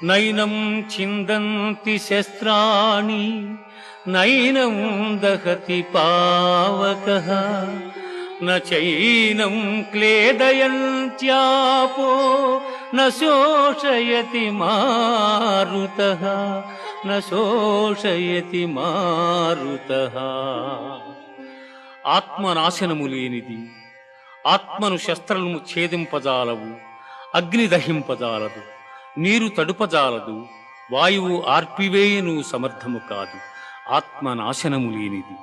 నైనం చిందంతి శస్త్రాణి నైనం దహతి పావకః నైనం క్లేదయంత్యాపో నశోషయతి మారుతః నశోషయతి మారుతః. ఆత్మనాశనము లేనిది, ఆత్మను శస్త్రము ఛేదింపజాలవు, అగ్ని దహింపజాలదు, నీరు తడుపజాలదు, వాయువు ఆర్పివేయను సమర్థము కాదు. ఆత్మనాశనము లేనిది.